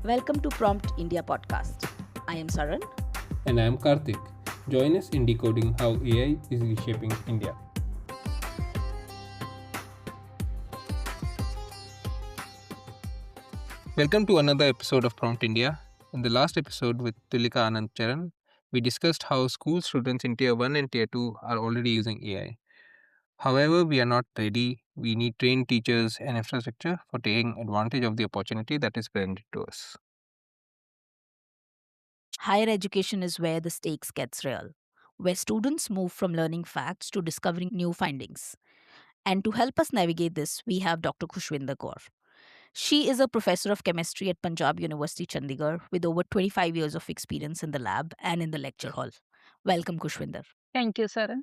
Welcome to Prompt India podcast. I am Saran. And I am Karthik. Join us in decoding how AI is reshaping India. Welcome to another episode of Prompt India. In the last episode with Tulika Anand Charan, we discussed how school students in Tier 1 and Tier 2 are already using AI. However, we are not ready. We need trained teachers and infrastructure for taking advantage of the opportunity that is presented to us. Higher education is where the stakes gets real, where students move from learning facts to discovering new findings. And to help us navigate this, we have Dr. Khushwinder Kaur. She is a professor of chemistry at Panjab University, Chandigarh, with over 25 years of experience in the lab and in the lecture hall. Welcome, Khushwinder. Thank you, Saran.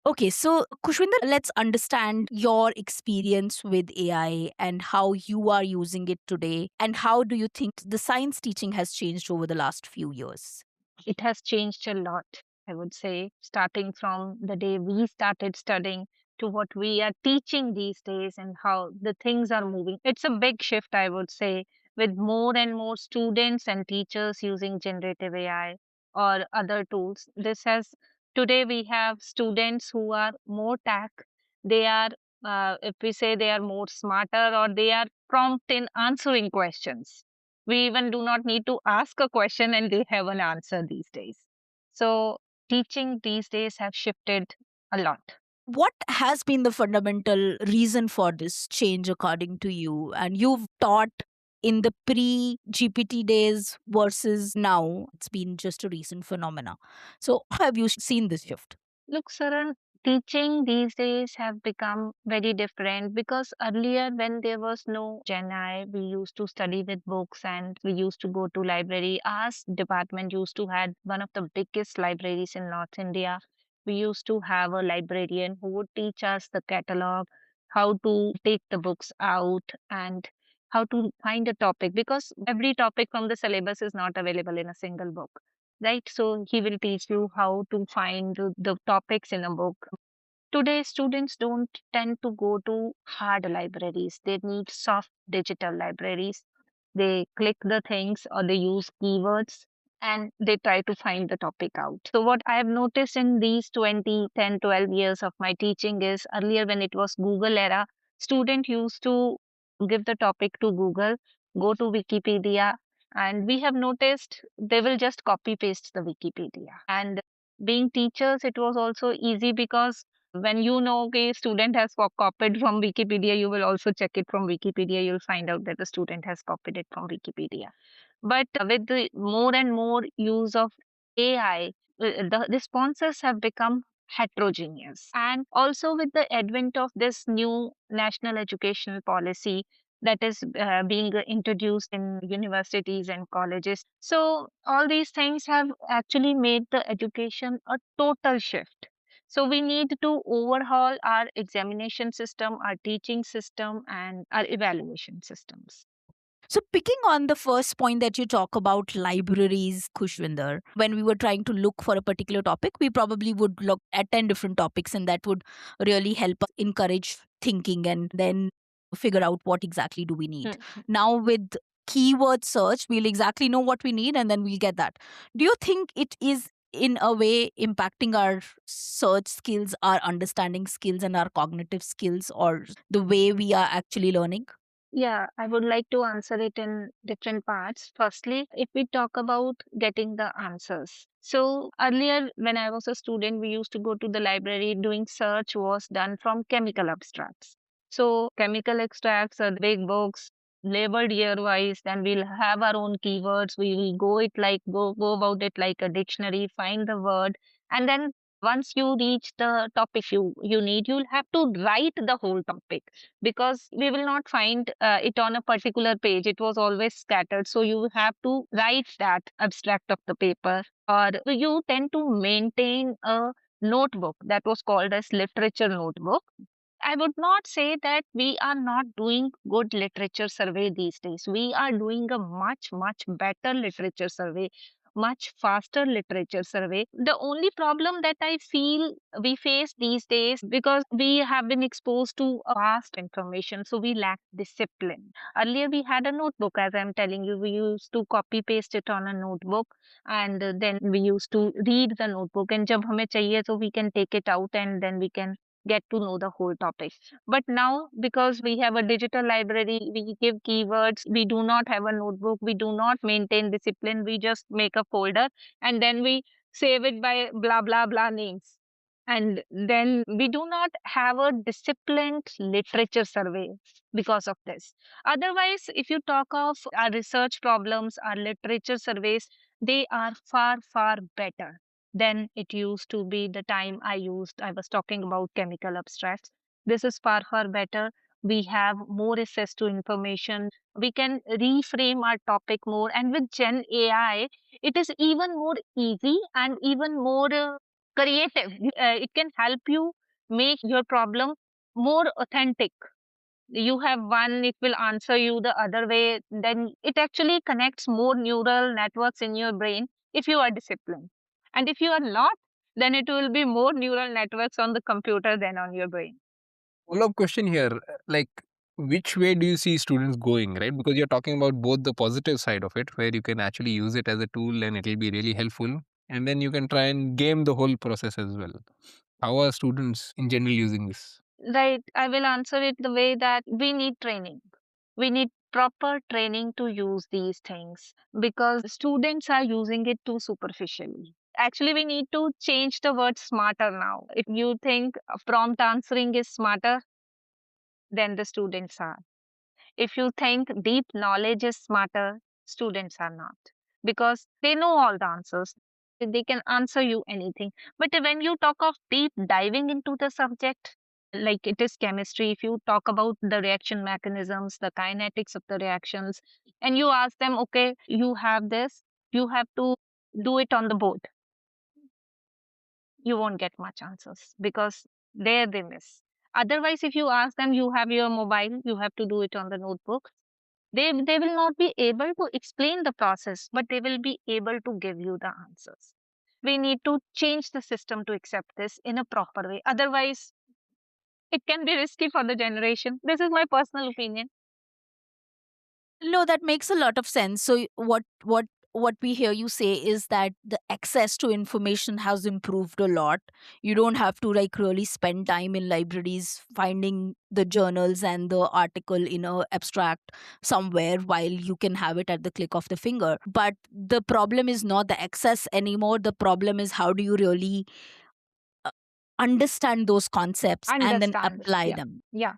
Okay, so Khushwinder, let's understand your experience with AI and how you are using it today. And how do you think the science teaching has changed over the last few years? It has changed a lot, I would say, starting from the day we started studying to what we are teaching these days and how the things are moving. It's a big shift, I would say, with more and more students and teachers using generative AI or other tools. Today we have students who are more tech. They are, if we say they are more smarter or they are prompt in answering questions. We even do not need to ask a question and they have an answer these days. So teaching these days have shifted a lot. What has been the fundamental reason for this change, according to you? And you've taught in the pre GPT days versus now, it's been just a recent phenomena. So, how have you seen this shift? Look, Saran, teaching these days have become very different because earlier when there was no Gen AI, we used to study with books and we used to go to library. Our department used to had one of the biggest libraries in North India. We used to have a librarian who would teach us the catalog, how to take the books out and how to find a topic because every topic from the syllabus is not available in a single book, right? So he will teach you how to find the topics in a book. Today, students don't tend to go to hard libraries. They need soft digital libraries. They click the things or they use keywords and they try to find the topic out. So, what I have noticed in these 20, 10, 12 years of my teaching is earlier when it was Google era, student used to give the topic to Google, go to Wikipedia, and we have noticed they will just copy paste the Wikipedia. And being teachers, it was also easy because when you know okay student has copied from Wikipedia, you will also check it from Wikipedia. You'll find out that the student has copied it from Wikipedia. But with the more and more use of AI, the responses have become heterogeneous. And also with the advent of this new national educational policy that is being introduced in universities and colleges. So all these things have actually made the education a total shift. So we need to overhaul our examination system, our teaching system, and our evaluation systems. So, picking on the first point that you talk about libraries, Khushwinder, when we were trying to look for a particular topic, we probably would look at 10 different topics, and that would really help us encourage thinking and then figure out what exactly do we need. Now, with keyword search, we'll exactly know what we need and then we'll get that. Do you think it is in a way impacting our search skills, our understanding skills, and our cognitive skills, or the way we are actually learning? Yeah, I would like to answer it in different parts. Firstly, if we talk about getting the answers. So earlier, when I was a student, we used to go to the library. Doing search was done from chemical abstracts. So chemical extracts are big books labeled year wise. Then we'll have our own keywords. We will go about it like a dictionary, find the word, and then once you reach the topic you need, you'll have to write the whole topic because we will not find it on a particular page. It was always scattered. So you have to write that abstract of the paper, or you tend to maintain a notebook that was called as literature notebook. I would not say that we are not doing good literature survey these days. We are doing a much, much better literature survey. much faster literature survey. The only problem that I feel we face these days, because we have been exposed to vast information, so we lack discipline. Earlier, we had a notebook, as I'm telling you, we used to copy paste it on a notebook, and then we used to read the notebook. And jab hame chahiye, so we can take it out and then we can get to know the whole topic. But now, because we have a digital library, we give keywords, we do not have a notebook, we do not maintain discipline, we just make a folder and then we save it by blah, blah, blah names. And then we do not have a disciplined literature survey because of this. Otherwise, if you talk of our research problems, our literature surveys, they are far, far better than it used to be the time I was talking about chemical abstracts. This is far, far better. We have more access to information. We can reframe our topic more. And with Gen AI, it is even more easy and even more creative. It can help you make your problem more authentic. You have one, it will answer you the other way. Then it actually connects more neural networks in your brain if you are disciplined. And if you are not, then it will be more neural networks on the computer than on your brain. Follow-up question here, like, which way do you see students going, right? Because you're talking about both the positive side of it, where you can actually use it as a tool and it'll be really helpful, and then you can try and game the whole process as well. How are students in general using this? Right. I will answer it the way that we need training. We need proper training to use these things because students are using it too superficially. Actually, we need to change the word smarter now. If you think prompt answering is smarter, then the students are. If you think deep knowledge is smarter, students are not because they know all the answers. They can answer you anything. But when you talk of deep diving into the subject, like it is chemistry, if you talk about the reaction mechanisms, the kinetics of the reactions, and you ask them, okay, you have this, you have to do it on the board, you won't get much answers because there they miss. Otherwise, if you ask them, you have your mobile, you have to do it on the notebook, they will not be able to explain the process, but they will be able to give you the answers. We need to change the system to accept this in a proper way. Otherwise, it can be risky for the generation. This is my personal opinion. No, that makes a lot of sense. So what we hear you say is that the access to information has improved a lot. You don't have to like really spend time in libraries finding the journals and the article in a abstract somewhere, while you can have it at the click of the finger. But the problem is not the access anymore. The problem is how do you really uh, understand those concepts and then Understand. apply Yeah. them. Yeah.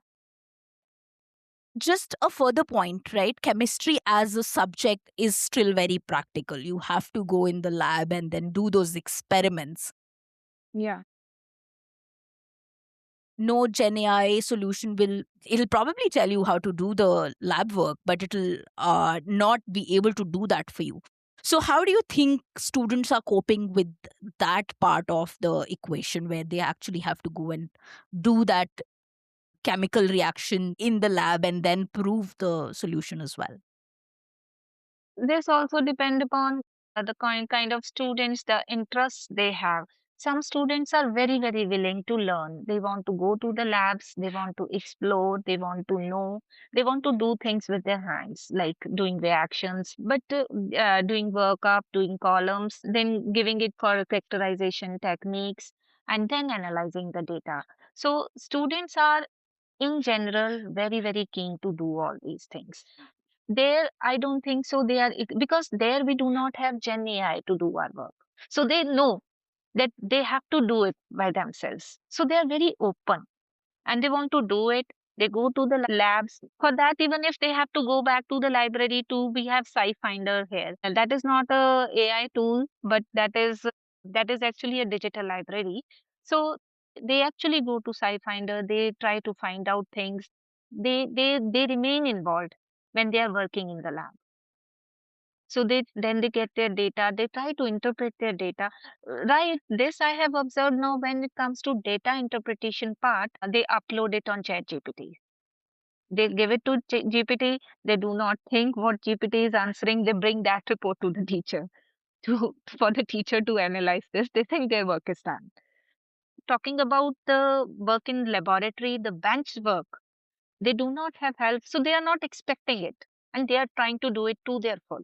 Just a further point, right? Chemistry as a subject is still very practical. You have to go in the lab and then do those experiments. Yeah. No Gen AI solution will, it'll probably tell you how to do the lab work, but it'll not be able to do that for you. So, how do you think students are coping with that part of the equation where they actually have to go and do that chemical reaction in the lab and then prove the solution as well? This also depend upon the kind of students, the interests they have. Some students are very, very willing to learn. They want to go to the labs, they want to explore, they want to know, they want to do things with their hands, like doing reactions, but doing workup, doing columns, then giving it for characterization techniques, and then analyzing the data. So students are in general very, very keen to do all these things. There, I don't think so. They are because there we do not have Gen AI to do our work. So they know that they have to do it by themselves. So they are very open and they want to do it. They go to the labs for that. Even if they have to go back to the library too, we have SciFinder here, and that is not a AI tool, but that is actually a digital library. So they actually go to SciFinder. They try to find out things. They remain involved when they are working in the lab. So they get their data, they try to interpret their data. Right, this I have observed now. When it comes to data interpretation part, they upload it on chat gpt. They give it to gpt, they do not think what gpt is answering, they bring that report to the teacher. to for the teacher to analyze this. They think their work is done. Talking about the work in laboratory, the bench work, they do not have help, so they are not expecting it, and they are trying to do it to their full.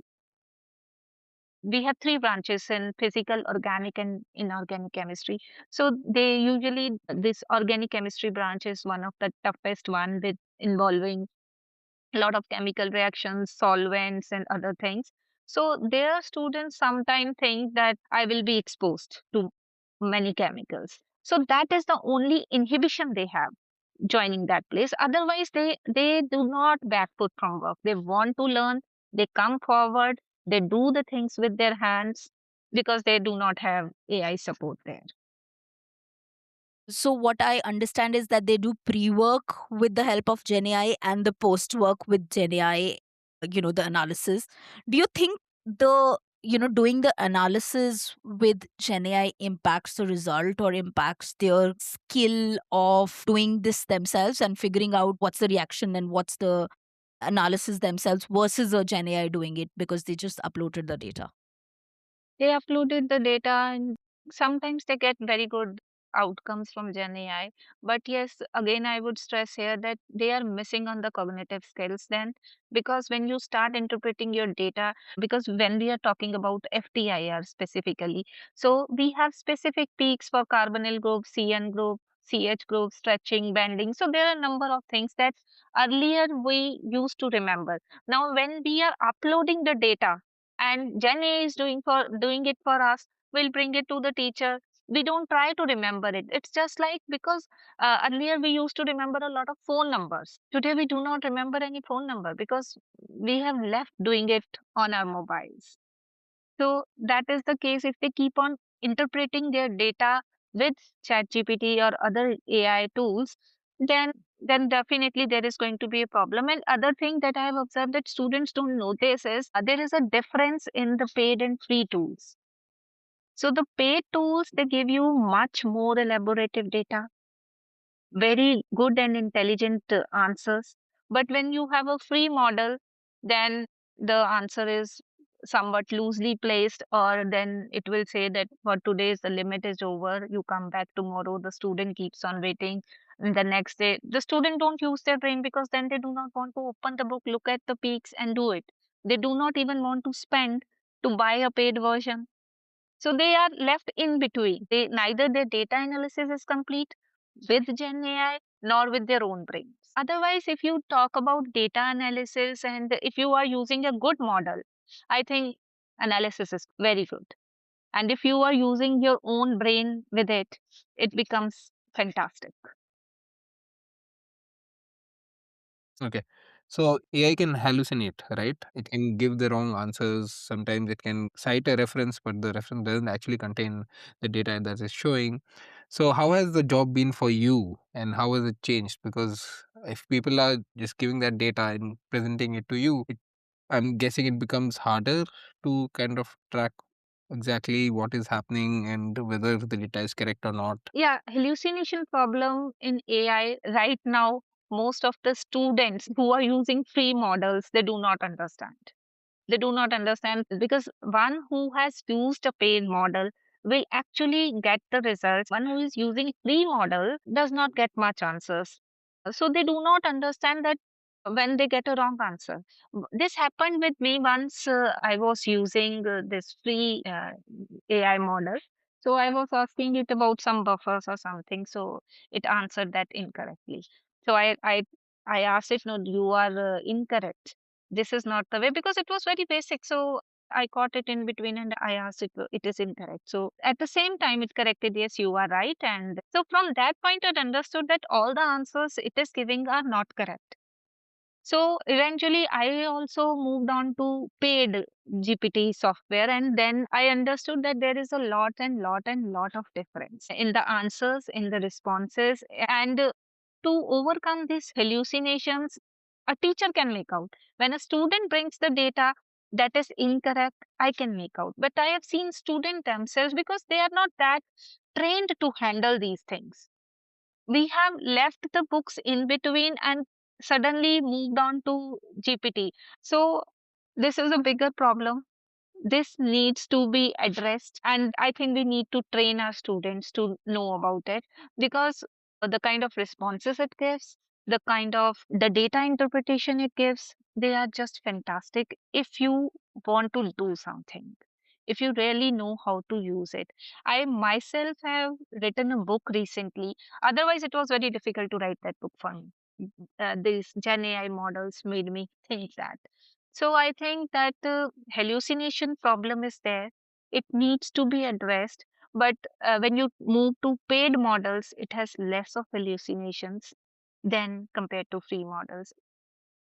We have three branches in physical, organic, and inorganic chemistry. So they usually, this organic chemistry branch is one of the toughest one, with involving a lot of chemical reactions, solvents, and other things. So their students sometimes think that I will be exposed to many chemicals. So that is the only inhibition they have joining that place. Otherwise, they do not back foot from work. They want to learn. They come forward. They do the things with their hands because they do not have AI support there. So what I understand is that they do pre-work with the help of Gen AI and the post-work with Gen AI, the analysis. Do you think the doing the analysis with Gen AI impacts the result or impacts their skill of doing this themselves and figuring out what's the reaction and what's the analysis themselves versus a Gen AI doing it because they just uploaded the data? They uploaded the data, and sometimes they get very good outcomes from Gen AI. But yes, again, I would stress here that they are missing on the cognitive skills then, because when you start interpreting your data, because when we are talking about FTIR specifically, so we have specific peaks for carbonyl group, CN group, CH group, stretching, bending. So there are a number of things that earlier we used to remember. Now, when we are uploading the data, and Gen A is doing it for us, we'll bring it to the teacher. We don't try to remember it. It's just like, because earlier we used to remember a lot of phone numbers. Today we do not remember any phone number because we have left doing it on our mobiles. So that is the case if they keep on interpreting their data with ChatGPT or other AI tools, then definitely there is going to be a problem. And other thing that I have observed that students don't notice is there is a difference in the paid and free tools. So the paid tools, they give you much more elaborative data, very good and intelligent answers. But when you have a free model, then the answer is somewhat loosely placed, or then it will say that for today's the limit is over. You come back tomorrow. The student keeps on waiting. And the next day, the student don't use their brain because then they do not want to open the book, look at the peaks, and do it. They do not even want to spend to buy a paid version, so they are left in between. They neither their data analysis is complete with Gen AI nor with their own brains. Otherwise, if you talk about data analysis and if you are using a good model, I think analysis is very good. And if you are using your own brain with it, it becomes fantastic. Okay. So AI can hallucinate, right? It can give the wrong answers. Sometimes it can cite a reference, but the reference doesn't actually contain the data that is showing. So how has the job been for you and how has it changed? Because if people are just giving that data and presenting it to you, I'm guessing it becomes harder to kind of track exactly what is happening and whether the data is correct or not. Yeah, hallucination problem in AI right now, most of the students who are using free models, they do not understand. They do not understand because one who has used a paid model will actually get the results. One who is using free model does not get much answers. So they do not understand that when they get a wrong answer. This happened with me once. I was using this free AI model. So I was asking it about some buffers or something. So it answered that incorrectly. So I asked it, no, you are incorrect. This is not the way, because it was very basic. So I caught it in between and I asked it, it is incorrect. So at the same time, it corrected, yes, you are right. And so from that point, it understood that all the answers it is giving are not correct. So eventually, I also moved on to paid GPT software, and then I understood that there is a lot and lot and lot of difference in the answers, in the responses, and to overcome these hallucinations, a teacher can make out. When a student brings the data that is incorrect, I can make out. But I have seen students themselves, because they are not that trained to handle these things, we have left the books in between and suddenly moved on to GPT. So this is a bigger problem. this needs to be addressed, and I think we need to train our students to know about it, because the kind of responses it gives, the kind of the data interpretation it gives, they are just fantastic if you want to do something, if you really know how to use it. I myself have written a book recently. Otherwise, it was very difficult to write that book for me. These Gen AI models made me think that. So I think that the hallucination problem is there. It needs to be addressed. But when you move to paid models, it has less of hallucinations than compared to free models.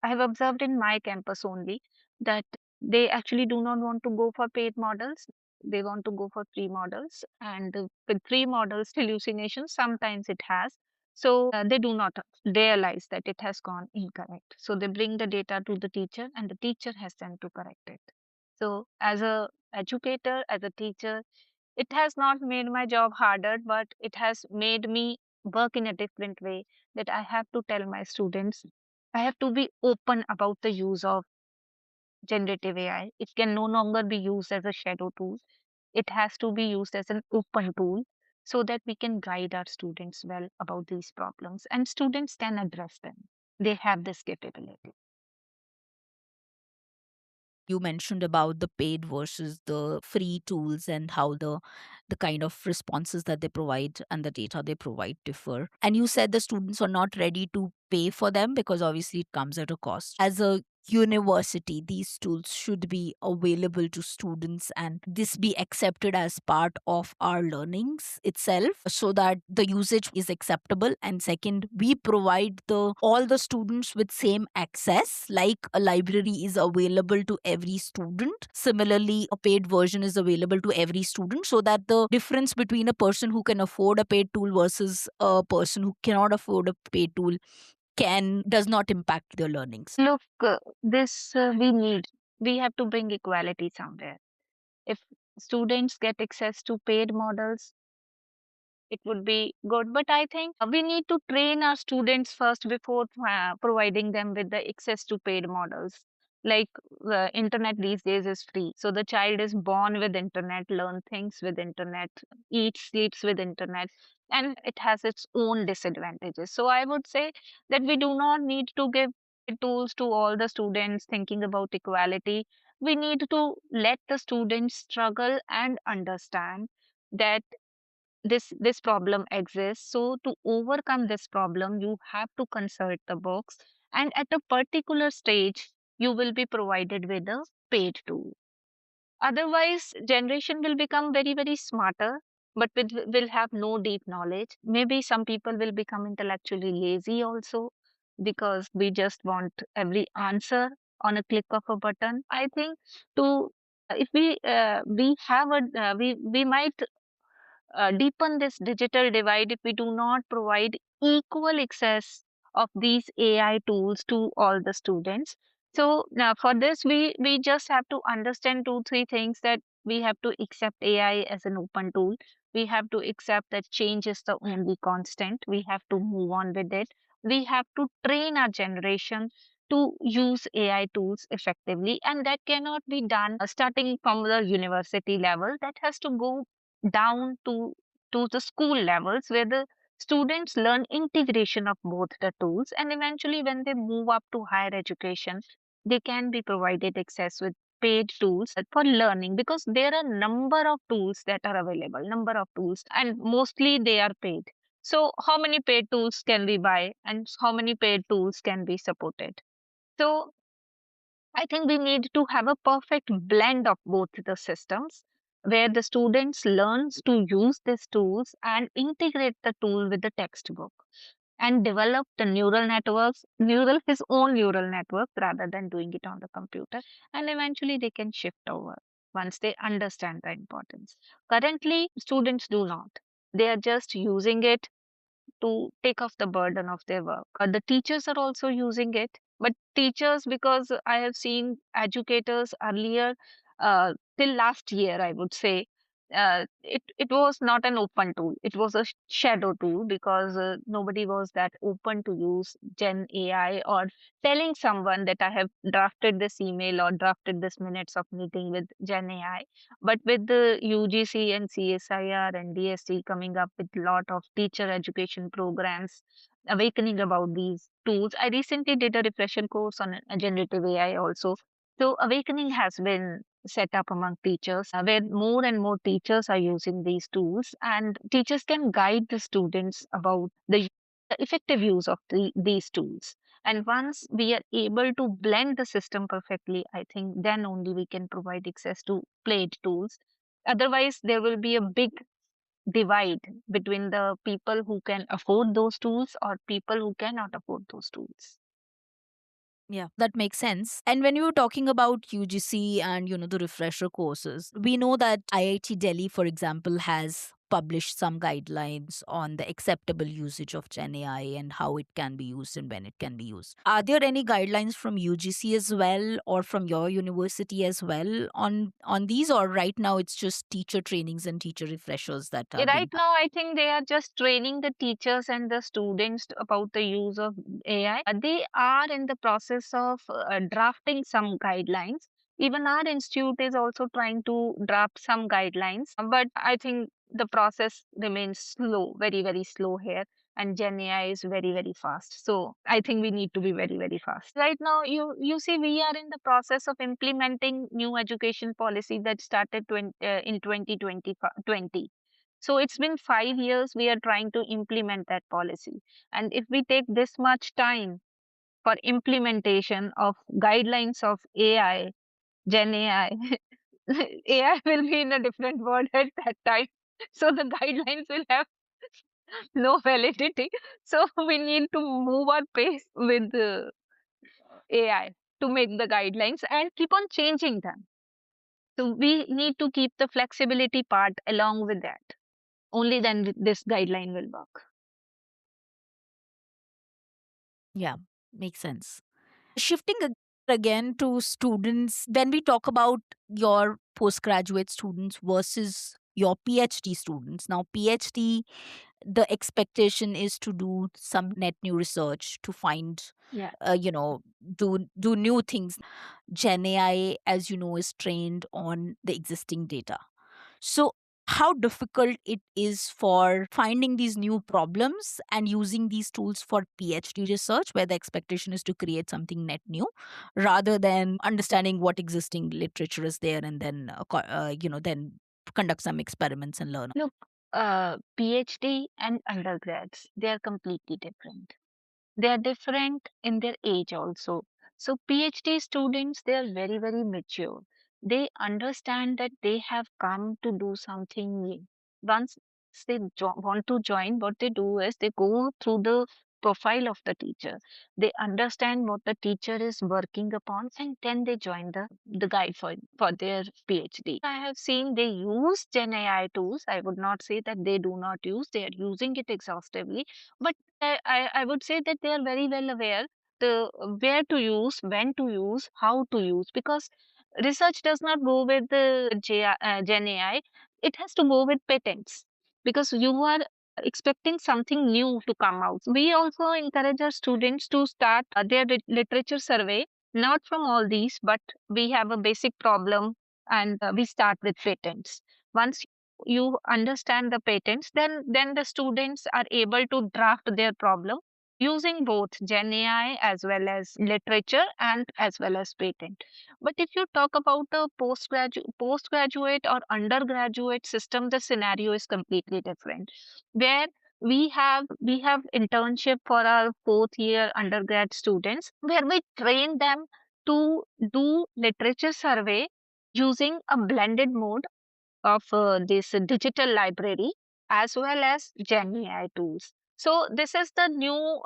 I have observed in my campus only that they actually do not want to go for paid models. They want to go for free models. And with free models, hallucinations, sometimes it has. So they do not realize that it has gone incorrect. So they bring the data to the teacher and the teacher has then to correct it. So as a educator, as a teacher, it has not made my job harder, but it has made me work in a different way, that I have to tell my students, I have to be open about the use of generative AI. It can no longer be used as a shadow tool. It has to be used as an open tool so that we can guide our students well about these problems and students can address them. They have this capability. You mentioned about the paid versus the free tools and how the kind of responses that they provide and the data they provide differ. And you said the students are not ready to pay for them because obviously it comes at a cost. As a university, these tools should be available to students and this be accepted as part of our learnings itself so that the usage is acceptable. And second, we provide the all the students with same access, like a library is available to every student. Similarly, a paid version is available to every student so that the difference between a person who can afford a paid tool versus a person who cannot afford a paid tool can does not impact their learnings. Look, this we have to bring equality somewhere. If students get access to paid models, it would be good. But I think we need to train our students first before providing them with the access to paid models. Like the internet these days is free, so the child is born with internet, learn things with internet, eats, sleeps with internet, and it has its own disadvantages. So I would say that we do not need to give tools to all the students thinking about equality. We need to let the students struggle and understand that this problem exists. So to overcome this problem, you have to consult the books, and at a particular stage you will be provided with a paid tool. Otherwise generation will become very very smarter, but will have no deep knowledge. Maybe some people will become intellectually lazy also, because we just want every answer on a click of a button. I think to if we have a we might deepen this digital divide if we do not provide equal access of these AI tools to all the students. So now for this, we just have to understand two, three things, that we have to accept AI as an open tool. We have to accept that change is the only constant. We have to move on with it. We have to train our generation to use AI tools effectively, and that cannot be done starting from the university level. That has to go down to the school levels, where the students learn integration of both the tools, and eventually when they move up to higher education, they can be provided access with paid tools for learning, because there are number of tools that are available, number of tools, and mostly they are paid. So how many paid tools can we buy and how many paid tools can be supported? So I think we need to have a perfect blend of both the systems, where the students learns to use these tools and integrate the tool with the textbook and develop the neural networks, his own neural network, rather than doing it on the computer. And eventually they can shift over once they understand the importance. Currently, students do not. They are just using it to take off the burden of their work. The teachers are also using it, but teachers, because I have seen educators earlier, till last year, I would say, it was not an open tool. It was a shadow tool because nobody was that open to use Gen AI or telling someone that I have drafted this email or drafted this minutes of meeting with Gen AI. But with the UGC and CSIR and DSC coming up with a lot of teacher education programs awakening about these tools, I recently did a refresher course on generative AI also. So awakening has been set up among teachers where more and more teachers are using these tools, and teachers can guide the students about the effective use of these tools. And once we are able to blend the system perfectly, I think then only we can provide access to paid tools. Otherwise, there will be a big divide between the people who can afford those tools or people who cannot afford those tools. Yeah, that makes sense. And when you were talking about UGC and the refresher courses, we know that IIT Delhi, for example, has published some guidelines on the acceptable usage of Gen AI and how it can be used and when it can be used. Are there any guidelines from UGC as well or from your university as well on these, or right now it's just teacher trainings and teacher refreshers that are Right being now, I think they are just training the teachers and the students about the use of AI. They are in the process of drafting some guidelines. Even our institute is also trying to draft some guidelines, but I think the process remains slow, very, very slow here. And Gen AI is very, very fast. So I think we need to be very, very fast. Right now, you see, we are in the process of implementing new education policy that started in 2020. So it's been 5 years we are trying to implement that policy. And if we take this much time for implementation of guidelines of AI, Gen AI, AI will be in a different world at that time. So the guidelines will have no validity. So we need to move our pace with AI to make the guidelines and keep on changing them. So we need to keep the flexibility part along with that. Only then this guideline will work. Yeah, makes sense. Shifting again to students, when we talk about your postgraduate students versus your PhD students, now PhD, the expectation is to do some net new research to find, Yeah. do new things. Gen AI, as you know, is trained on the existing data. So, how difficult it is for finding these new problems and using these tools for PhD research, where the expectation is to create something net new rather than understanding what existing literature is there and then, then conduct some experiments and learn. Look, PhD and undergrads, they are completely different. They are different in their age also. So PhD students, they are very, very mature. They understand that they have come to do something new. Once they want to join, what they do is they go through the profile of the teacher. They understand what the teacher is working upon, and then they join the guide for their PhD. I have seen they use Gen AI tools. I would not say that they do not use, they are using it exhaustively, but I would say that they are very well aware the where to use, when to use, how to use, because research does not go with the Gen AI. It has to go with patents because you are expecting something new to come out. We also encourage our students to start their literature survey, not from all these, but we have a basic problem and we start with patents. Once you understand the patents, then the students are able to draft their problem using both Gen AI as well as literature and as well as patent. But if you talk about a postgraduate or undergraduate system, the scenario is completely different, where we have internship for our fourth year undergrad students, where we train them to do literature survey using a blended mode of this digital library as well as Gen AI tools. So this is the new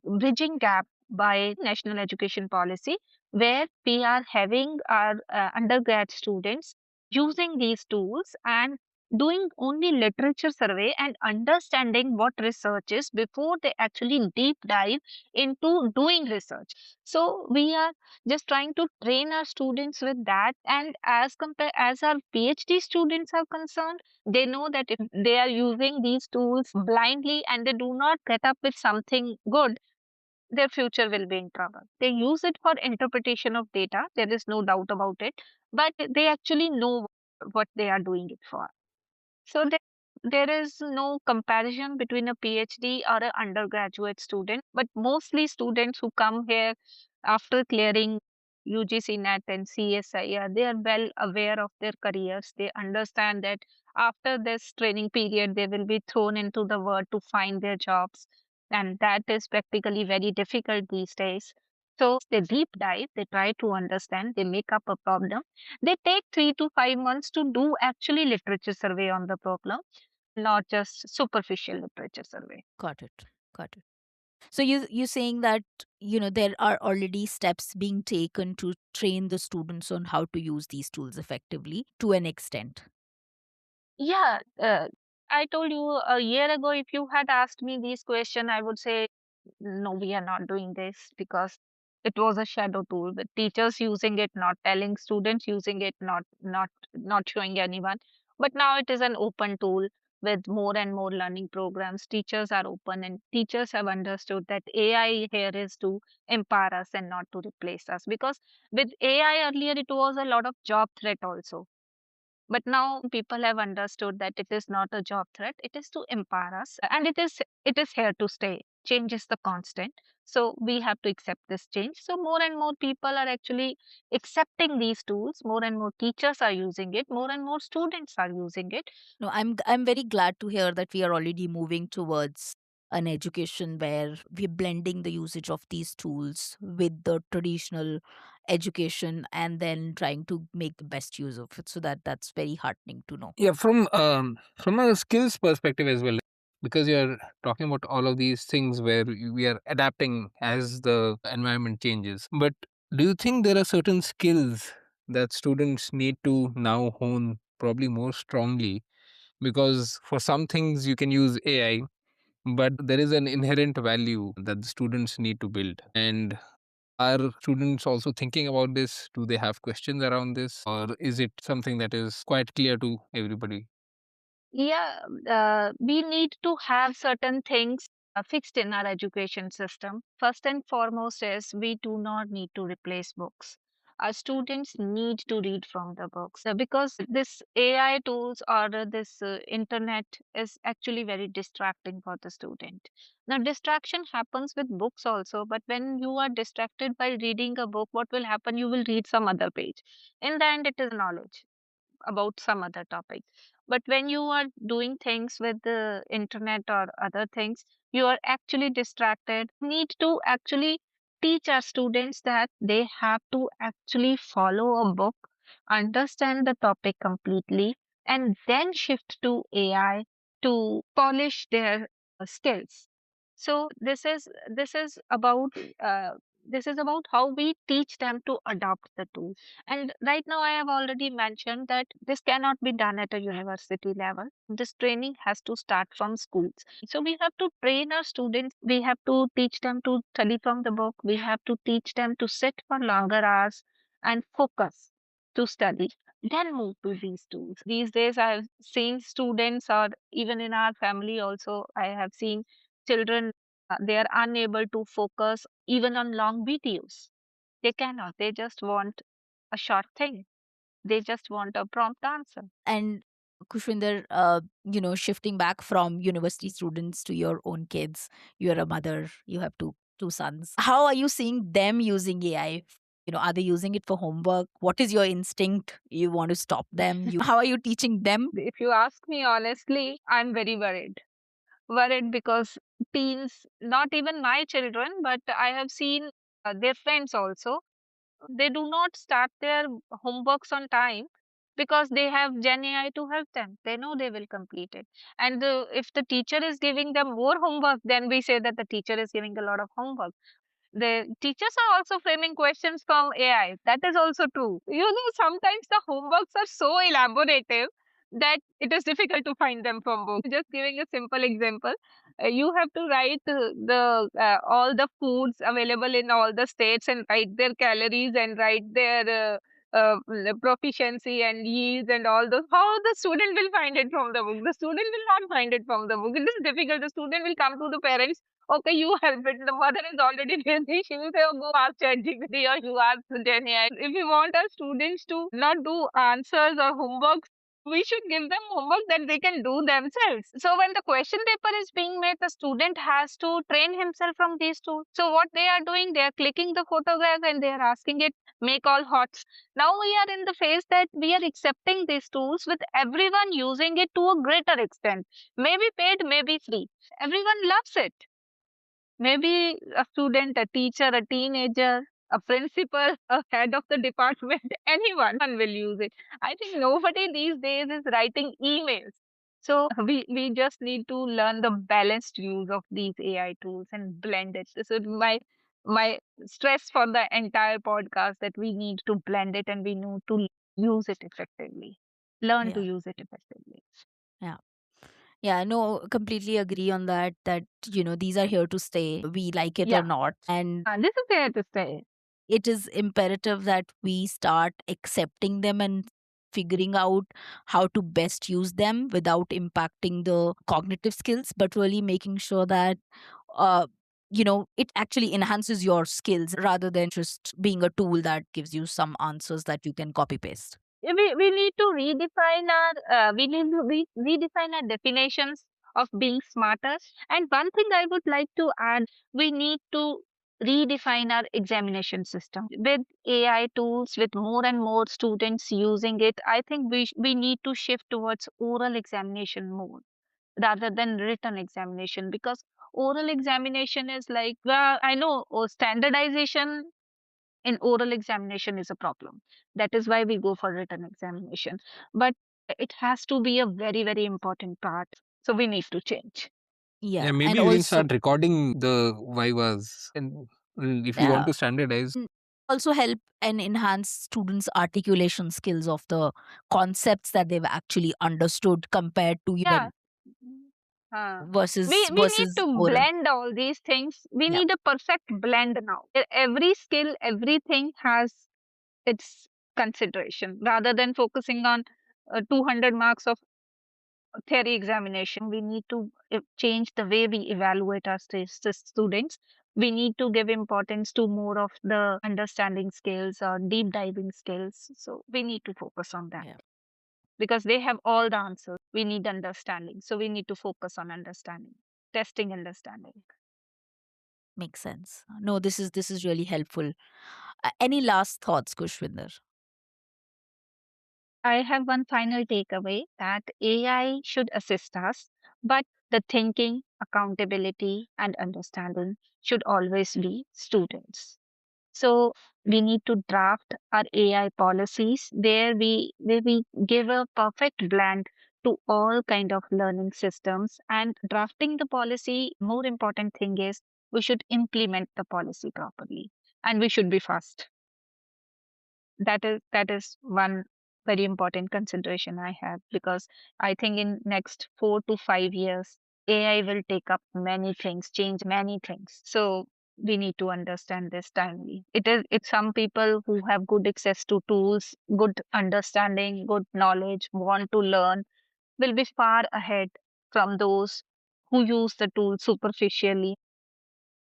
bridging gap by National Education Policy, where we are having our undergrad students using these tools and doing only literature survey and understanding what research is before they actually deep dive into doing research. So we are just trying to train our students with that, and as our PhD students are concerned, they know that if they are using these tools blindly and they do not get up with something good, their future will be in trouble. They use it for interpretation of data, there is no doubt about it, but they actually know what they are doing it for. So there is no comparison between a PhD or an undergraduate student, but mostly students who come here after clearing UGC NET and CSIR, they are well aware of their careers. They understand that after this training period, they will be thrown into the world to find their jobs. And that is practically very difficult these days. So they deep dive, they try to understand, they make up a problem. They take 3 to 5 months to do actually literature survey on the problem, not just superficial literature survey. Got it. Got it. So you're saying that there are already steps being taken to train the students on how to use these tools effectively to an extent. Yeah, I told you a year ago, if you had asked me this question, I would say, no, we are not doing this because it was a shadow tool with teachers using it, not telling students using it, not showing anyone. But now it is an open tool with more and more learning programs. Teachers are open and teachers have understood that AI here is to empower us and not to replace us. Because with AI earlier, it was a lot of job threat also, but now people have understood that it is not a job threat, it is to empower us, and it is here to stay. Change is the constant. So we have to accept this change. So more and more people are actually accepting these tools, more and more teachers are using it, more and more students are using it. No, I'm very glad to hear that we are already moving towards an education where we're blending the usage of these tools with the traditional education and then trying to make the best use of it. So that's very heartening to know. Yeah, from a skills perspective as well, because you're talking about all of these things where we are adapting as the environment changes. But do you think there are certain skills that students need to now hone probably more strongly? Because for some things you can use AI, but there is an inherent value that the students need to build. And are students also thinking about this? Do they have questions around this? Or is it something that is quite clear to everybody? Yeah, we need to have certain things fixed in our education system. First and foremost is we do not need to replace books. Our students need to read from the books because this AI tools or this internet is actually very distracting for the student. Now, distraction happens with books also, but when you are distracted by reading a book, what will happen? You will read some other page. In the end, it is knowledge about some other topic. But when you are doing things with the internet or other things, you are actually distracted. Need to actually teach our students that they have to actually follow a book, understand the topic completely, and then shift to AI to polish their skills. So uh, this is about how we teach them to adopt the tool. And right now, I have already mentioned that this cannot be done at a university level. This training has to start from schools. So we have to train our students. We have to teach them to study from the book. We have to teach them to sit for longer hours and focus to study. Then move to these tools. These days, I've seen students, or even in our family also, I have seen children, they are unable to focus even on long videos. They cannot. They just want a short thing. They just want a prompt answer. And Kushwinder, shifting back from university students to your own kids, you're a mother, you have two sons. How are you seeing them using AI? Are they using it for homework? What is your instinct? You want to stop them? How are you teaching them? If you ask me honestly, I'm very worried. Worried because teens, not even my children, but I have seen their friends also, they do not start their homeworks on time because they have Gen AI to help them. They know they will complete it. And if the teacher is giving them more homework, then we say that the teacher is giving a lot of homework. The teachers are also framing questions from AI. That is also true. Sometimes the homeworks are so elaborative that it is difficult to find them from books. Just giving a simple example, you have to write the all the foods available in all the states and write their calories and write their proficiency and yields and all those. How the student will find it from the book? The student will not find it from the book. It is difficult. The student will come to the parents. Okay, you help it. The mother is already busy. She will say, oh, go ask ChatGPT or you ask Gen AI. If we want our students to not do answers or homework, we should give them homework that they can do themselves. So when the question paper is being made, the student has to train himself from these tools. So what they are doing, they are clicking the photograph and they are asking it, make all hots. Now we are in the phase that we are accepting these tools with everyone using it to a greater extent. Maybe paid, maybe free. Everyone loves it. Maybe a student, a teacher, a teenager, a principal, a head of the department, anyone will use it. I think nobody these days is writing emails. So we just need to learn the balanced use of these AI tools and blend it. This is my stress for the entire podcast, that we need to blend it and we need to use it effectively. Learn to Yeah. use it effectively. Yeah. Yeah, no, completely agree on that. That, these are here to stay, we like it or Yeah. not. And This is fair to say. it is imperative that we start accepting them and figuring out how to best use them without impacting the cognitive skills, but really making sure that, uh, it actually enhances your skills rather than just being a tool that gives you some answers that you can copy paste. We need to redefine our redefine our definitions of being smarter. And one thing I would like to add, we need to redefine our examination system with AI tools, with more and more students using it. I think we need to shift towards oral examination more rather than written examination, because oral examination is like, well, I know, standardization in oral examination is a problem. That is why we go for written examination. But it has to be a very, very important part. So we need to change. Yeah, Yeah, and maybe we can also, start recording the vivas, and if you want yeah, to standardize. also help and enhance students' articulation skills of the concepts that they've actually understood compared to Yeah. when Uh, versus we need versus to oral. blend all these things. We Yeah, need a perfect blend now. Every skill, everything has its consideration, rather than focusing on 200 marks of theory examination. We need to change the way we evaluate our students. We need to give importance to more of the understanding skills or deep diving skills. So we need to focus on that, yeah, because they have all the answers. We need understanding. So we need to focus on understanding, testing understanding. makes sense. No, this is really helpful. Any last thoughts, Kushwinder? I have one final takeaway, that AI should assist us, but the thinking, accountability, and understanding should always be students. So we need to draft our AI policies where we give a perfect blend to all kind of learning systems. And drafting the policy, more important thing is we should implement the policy properly, and we should be fast. That is one very important consideration I have, because I think in next 4 to 5 years AI will take up many things, change many things. So we need to understand this timely. It's some people who have good access to tools, good understanding, good knowledge, want to learn, will be far ahead from those who use the tool superficially.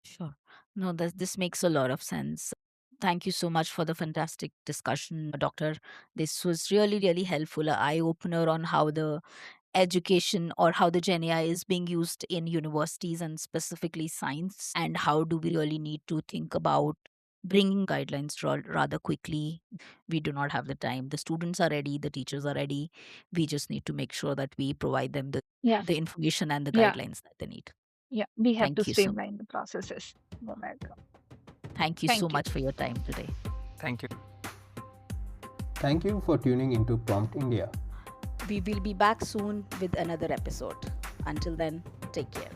Sure. No, this makes a lot of sense. Thank you so much for the fantastic discussion, Doctor. This was really, really helpful, a eye opener on how the education or how the Gen AI is being used in universities and specifically science, and how do we really need to think about bringing guidelines rather quickly. We do not have the time. The students are ready, the teachers are ready. We just need to make sure that we provide them Yeah, the information and the yeah, guidelines that they need. yeah. We have to Thank you so streamline the processes. You're welcome. Thank you so Thank you. much for your time today. Thank you. Thank you for tuning into Prompt India. We will be back soon with another episode. Until then, take care.